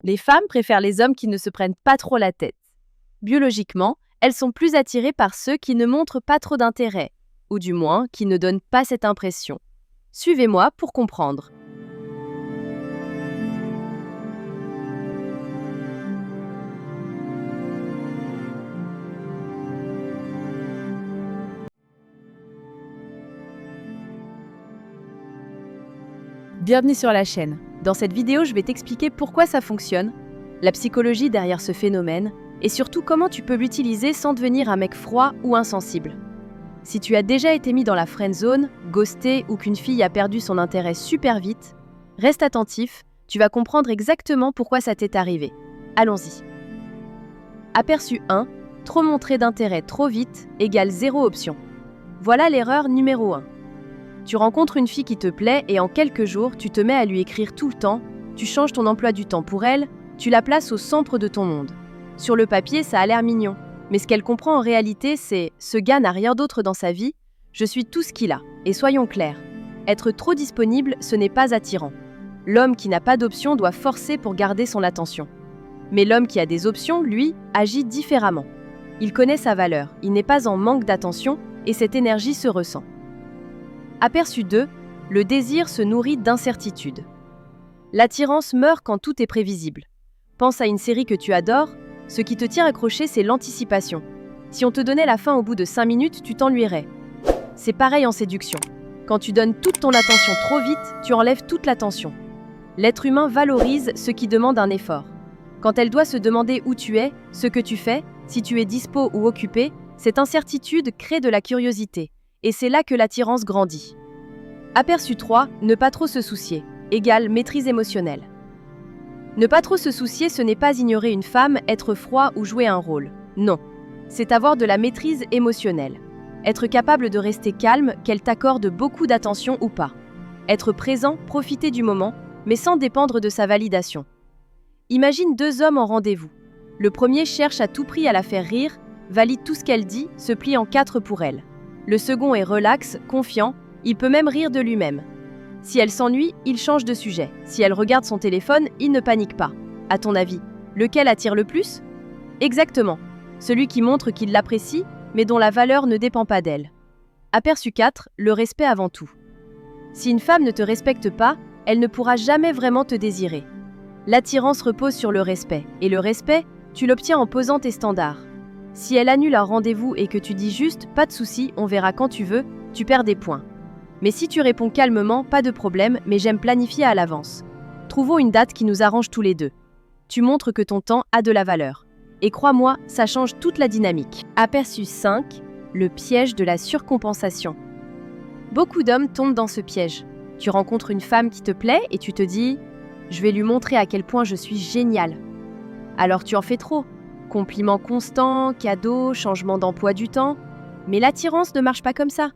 Les femmes préfèrent les hommes qui ne se prennent pas trop la tête. Biologiquement, elles sont plus attirées par ceux qui ne montrent pas trop d'intérêt, ou du moins qui ne donnent pas cette impression. Suivez-moi pour comprendre. Bienvenue sur la chaîne. Dans cette vidéo, je vais t'expliquer pourquoi ça fonctionne, la psychologie derrière ce phénomène, et surtout comment tu peux l'utiliser sans devenir un mec froid ou insensible. Si tu as déjà été mis dans la friend zone, ghosté ou qu'une fille a perdu son intérêt super vite, reste attentif, tu vas comprendre exactement pourquoi ça t'est arrivé. Allons-y. Aperçu 1, trop montrer d'intérêt trop vite égale 0 option. Voilà l'erreur numéro 1. Tu rencontres une fille qui te plaît et en quelques jours, tu te mets à lui écrire tout le temps, tu changes ton emploi du temps pour elle, tu la places au centre de ton monde. Sur le papier, ça a l'air mignon, mais ce qu'elle comprend en réalité, c'est « ce gars n'a rien d'autre dans sa vie, je suis tout ce qu'il a ». Et soyons clairs, être trop disponible, ce n'est pas attirant. L'homme qui n'a pas d'option doit forcer pour garder son attention. Mais l'homme qui a des options, lui, agit différemment. Il connaît sa valeur, il n'est pas en manque d'attention et cette énergie se ressent. Aperçu 2, le désir se nourrit d'incertitude. L'attirance meurt quand tout est prévisible. Pense à une série que tu adores, ce qui te tient accroché, c'est l'anticipation. Si on te donnait la fin au bout de 5 minutes, tu t'ennuierais. C'est pareil en séduction. Quand tu donnes toute ton attention trop vite, tu enlèves toute l'attention. L'être humain valorise ce qui demande un effort. Quand elle doit se demander où tu es, ce que tu fais, si tu es dispo ou occupé, cette incertitude crée de la curiosité. Et c'est là que l'attirance grandit. Aperçu 3, ne pas trop se soucier, égale maîtrise émotionnelle. Ne pas trop se soucier, ce n'est pas ignorer une femme, être froid ou jouer un rôle. Non, c'est avoir de la maîtrise émotionnelle. Être capable de rester calme, qu'elle t'accorde beaucoup d'attention ou pas. Être présent, profiter du moment, mais sans dépendre de sa validation. Imagine 2 hommes en rendez-vous. Le premier cherche à tout prix à la faire rire, valide tout ce qu'elle dit, se plie en 4 pour elle. Le second est relax, confiant, il peut même rire de lui-même. Si elle s'ennuie, il change de sujet. Si elle regarde son téléphone, il ne panique pas. À ton avis, lequel attire le plus ? Exactement, celui qui montre qu'il l'apprécie, mais dont la valeur ne dépend pas d'elle. Aperçu 4, le respect avant tout. Si une femme ne te respecte pas, elle ne pourra jamais vraiment te désirer. L'attirance repose sur le respect, et le respect, tu l'obtiens en posant tes standards. Si elle annule un rendez-vous et que tu dis juste « pas de souci, on verra quand tu veux », tu perds des points. Mais si tu réponds calmement « pas de problème, mais j'aime planifier à l'avance ». Trouvons une date qui nous arrange tous les deux. Tu montres que ton temps a de la valeur. Et crois-moi, ça change toute la dynamique. Aperçu 5, le piège de la surcompensation. Beaucoup d'hommes tombent dans ce piège. Tu rencontres une femme qui te plaît et tu te dis « je vais lui montrer à quel point je suis génial ». Alors tu en fais trop. Compliments constants, cadeaux, changement d'emploi du temps. Mais l'attirance ne marche pas comme ça.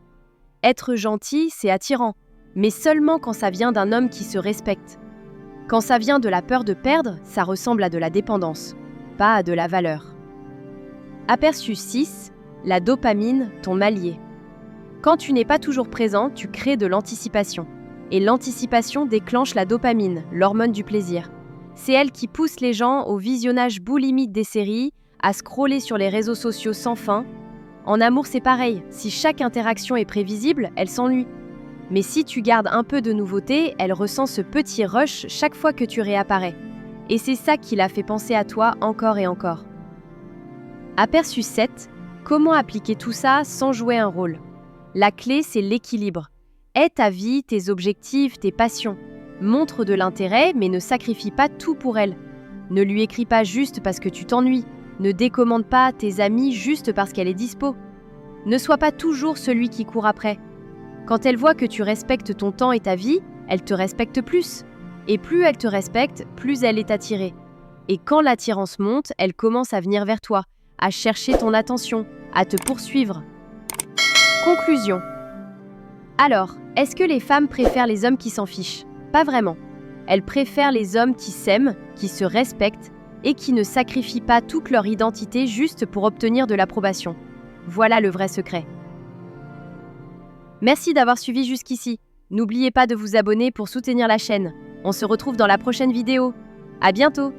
Être gentil, c'est attirant, mais seulement quand ça vient d'un homme qui se respecte. Quand ça vient de la peur de perdre, ça ressemble à de la dépendance, pas à de la valeur. Aperçu 6, la dopamine, ton allié. Quand tu n'es pas toujours présent, tu crées de l'anticipation. Et l'anticipation déclenche la dopamine, l'hormone du plaisir. C'est elle qui pousse les gens au visionnage boulimique des séries, à scroller sur les réseaux sociaux sans fin. En amour, c'est pareil. Si chaque interaction est prévisible, elle s'ennuie. Mais si tu gardes un peu de nouveauté, elle ressent ce petit rush chaque fois que tu réapparais. Et c'est ça qui l'a fait penser à toi encore et encore. Aperçu 7, comment appliquer tout ça sans jouer un rôle ? La clé, c'est l'équilibre. Aie ta vie, tes objectifs, tes passions. Montre de l'intérêt, mais ne sacrifie pas tout pour elle. Ne lui écris pas juste parce que tu t'ennuies. Ne décommande pas tes amis juste parce qu'elle est dispo. Ne sois pas toujours celui qui court après. Quand elle voit que tu respectes ton temps et ta vie, elle te respecte plus. Et plus elle te respecte, plus elle est attirée. Et quand l'attirance monte, elle commence à venir vers toi, à chercher ton attention, à te poursuivre. Conclusion. Alors, est-ce que les femmes préfèrent les hommes qui s'en fichent ? Pas vraiment. Elles préfèrent les hommes qui s'aiment, qui se respectent et qui ne sacrifient pas toute leur identité juste pour obtenir de l'approbation. Voilà le vrai secret. Merci d'avoir suivi jusqu'ici. N'oubliez pas de vous abonner pour soutenir la chaîne. On se retrouve dans la prochaine vidéo. À bientôt!